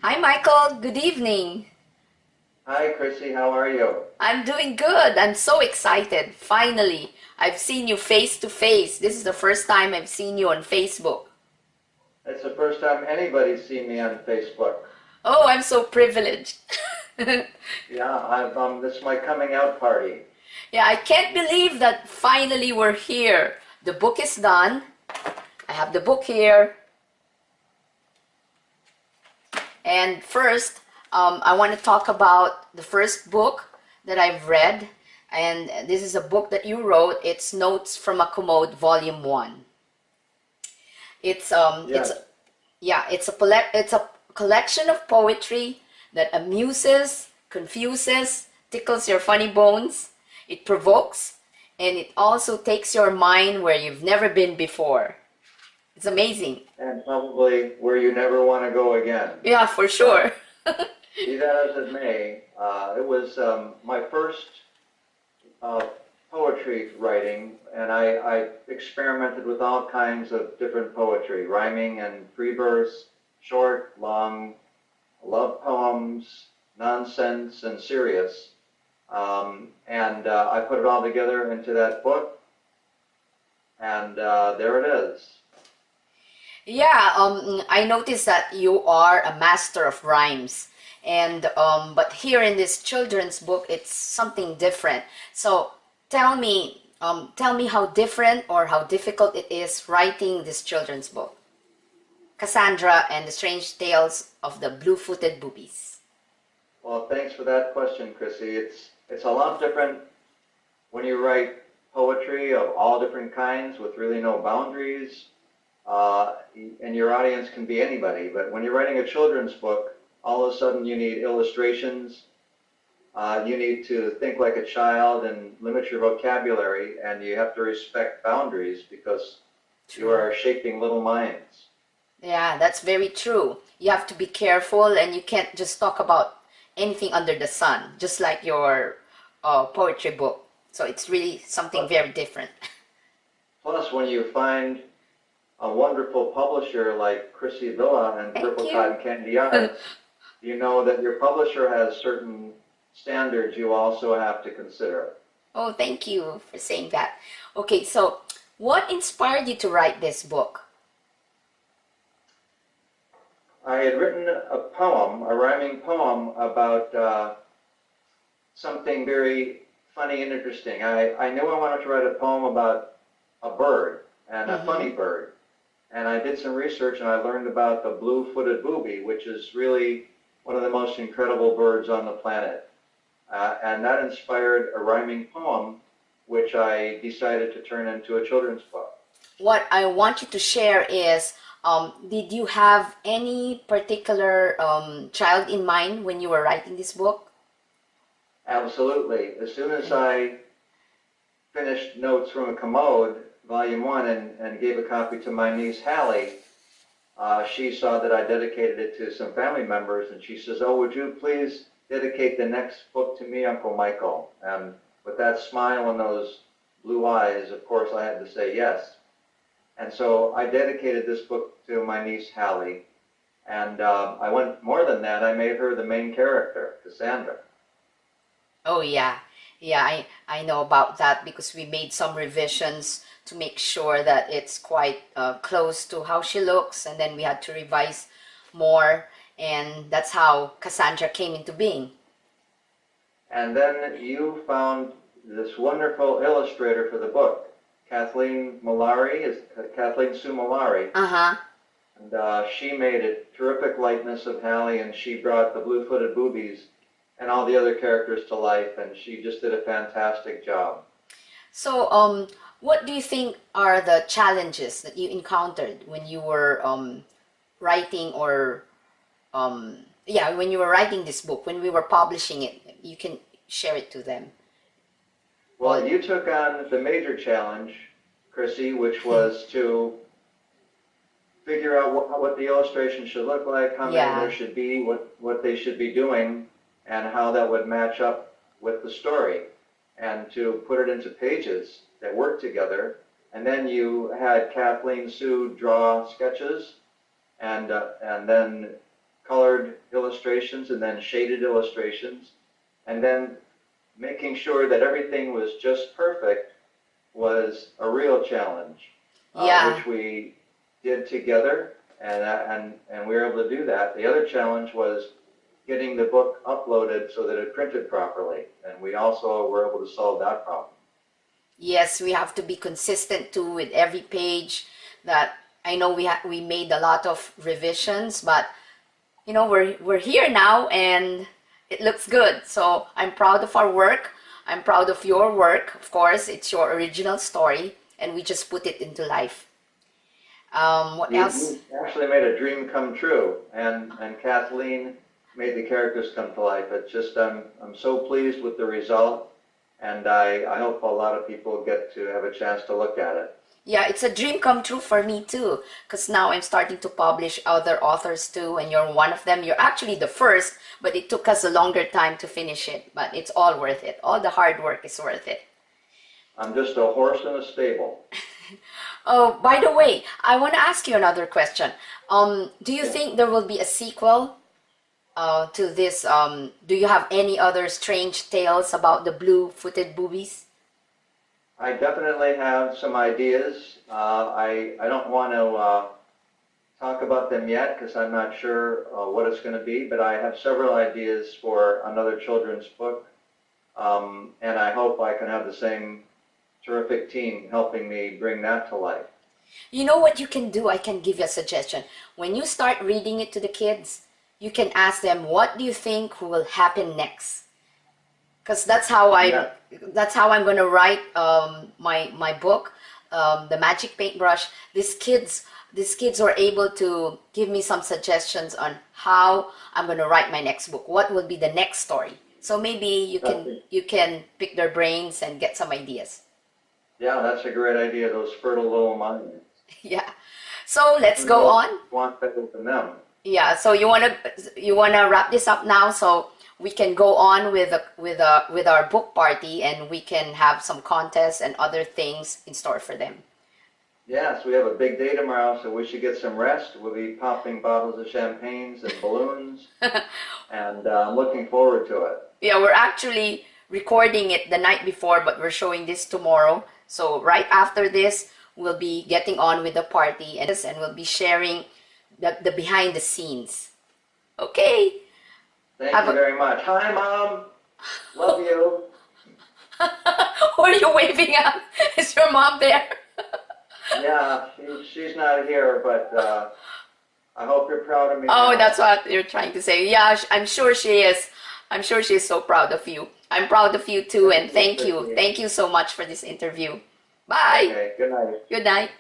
Hi, Michael. Good evening. Hi, Chrissy. How are you? I'm doing good. I'm so excited. Finally, I've seen you face to face. This is the first time I've seen you on Facebook. It's the first time anybody's seen me on Facebook. Oh, I'm so privileged. Yeah, this is my coming out party. Yeah, I can't believe that finally we're here. The book is done. I have the book here. And first, I want to talk about the first book that I've read. And this is a book that you wrote. It's Notes from a Commode, Volume 1. It's um it's Yes, yeah, it's a collection of poetry that amuses, confuses, tickles your funny bones. It provokes, and it also takes your mind where you've never been before. It's amazing. and probably where you never want to go again. Yeah, for But sure. be that as it may, it was my first uh, poetry writing, and I experimented with all kinds of different poetry, rhyming and free verse, short, long, love poems, nonsense, and serious. And I put it all together into that book, and there it is. Yeah, I noticed that you are a master of rhymes. And but here in this children's book, it's something different. So tell me how different or how difficult it is writing this children's book, Cassandra and the Strange Tales of the Blue-Footed Boobies. Well, thanks for that question, Chrissy. It's a lot different when you write poetry of all different kinds with really no boundaries, and your audience can be anybody. But when you're writing a children's book, all of a sudden you need illustrations. You need to think like a child and limit your vocabulary, and you have to respect boundaries because you True. are shaping little minds. Yeah, that's very true. You have to be careful, and you can't just talk about anything under the sun, just like your poetry book. So it's really something Plus, very different. plus, when you find a wonderful publisher like Chrissy Villa and Thank Purple you. Cotton Candy Arts, you know that your publisher has certain standards you also have to consider. Oh, thank you for saying that. Okay, so what inspired you to write this book? I had written a poem, a rhyming poem about something very funny and interesting. I knew I wanted to write a poem about a bird and a Mm-hmm. funny bird. And I did some research and I learned about the blue-footed booby, which is really one of the most incredible birds on the planet. And that inspired a rhyming poem, which I decided to turn into a children's book. What I want you to share is, did you have any particular child in mind when you were writing this book? Absolutely. As soon as Okay. I finished Notes from a Commode, Volume 1, and gave a copy to my niece Hallie, she saw that I dedicated it to some family members, and she says, "Oh, would you please dedicate the next book to me, Uncle Michael?" And with that smile and those blue eyes, of course, I had to say yes. And so I dedicated this book to my niece Hallie, and I went more than that. I made her the main character, Cassandra. Oh yeah, yeah, I know about that because we made some revisions to make sure that it's quite close to how she looks, and then we had to revise more, and that's how Cassandra came into being. And then you found this wonderful illustrator for the book, Kathleen Sue Malari, Uh-huh. and she made a terrific likeness of Hallie, and she brought the blue-footed boobies and all the other characters to life, and she just did a fantastic job. So, what do you think are the challenges that you encountered when you were writing or yeah, when you were writing this book, when we were publishing it? You can share it to them. All. Well, you took on the major challenge, Chrissy, which was to figure out what the illustration should look like, how many Yeah. there should be, what they should be doing, and how that would match up with the story, and to put it into pages that work together. And then you had Kathleen Sue draw sketches, and then colored illustrations and then shaded illustrations. And then making sure that everything was just perfect was a real challenge, Yeah. which we did together, and we were able to do that. The other challenge was getting the book uploaded so that it printed properly, and we also were able to solve that problem. Yes, we have to be consistent too with every page. That I know we made a lot of revisions, but you know we're here now and it looks good. So I'm proud of our work. I'm proud of your work. Of course, it's your original story, and we just put it into life. What else? You actually made a dream come true, and Kathleen made the characters come to life. It's just I'm so pleased with the result, and I hope a lot of people get to have a chance to look at it. Yeah, it's a dream come true for me too, because now I'm starting to publish other authors too, and you're one of them. You're actually the first, but it took us a longer time to finish it, but it's all worth it. All the hard work is worth it. I'm just a horse in a stable. Oh, by the way, I want to ask you another question. Do you Yeah. think there will be a sequel to this? Do you have any other strange tales about the blue-footed boobies? I definitely have some ideas. I don't want to talk about them yet because I'm not sure what it's going to be, but I have several ideas for another children's book, and I hope I can have the same terrific team helping me bring that to life. You know what you can do? I can give you a suggestion. When you start reading it to the kids, you can ask them, "What do you think will happen next?" Because Yeah, that's how I'm gonna write my book, The Magic Paintbrush. These kids were able to give me some suggestions on how I'm gonna write my next book. What will be the next story? So maybe you that's can you can pick their brains and get some ideas. yeah, that's a great idea. Those fertile little minds. Yeah. So let's Who go knows on. want better than them? Yeah. So you wanna wrap this up now so we can go on with our book party and we can have some contests and other things in store for them. Yes, we have a big day tomorrow, so we should get some rest. We'll be popping bottles of champagnes and balloons, and I'm looking forward to it. Yeah, we're actually recording it the night before, but we're showing this tomorrow. So right after this, we'll be getting on with the party and we'll be sharing the behind the scenes. Okay. Thank Have you a, very much. Hi, Mom. Love you. who are you waving at? Is your mom there? Yeah, she's not here, but I hope you're proud of me Oh, now. that's what you're trying to say. Yeah, I'm sure she is. I'm sure she's so proud of you. I'm proud of you too, and Thank you, thank you. Christine. Thank you so much for this interview. Bye. Okay, good night. Good night.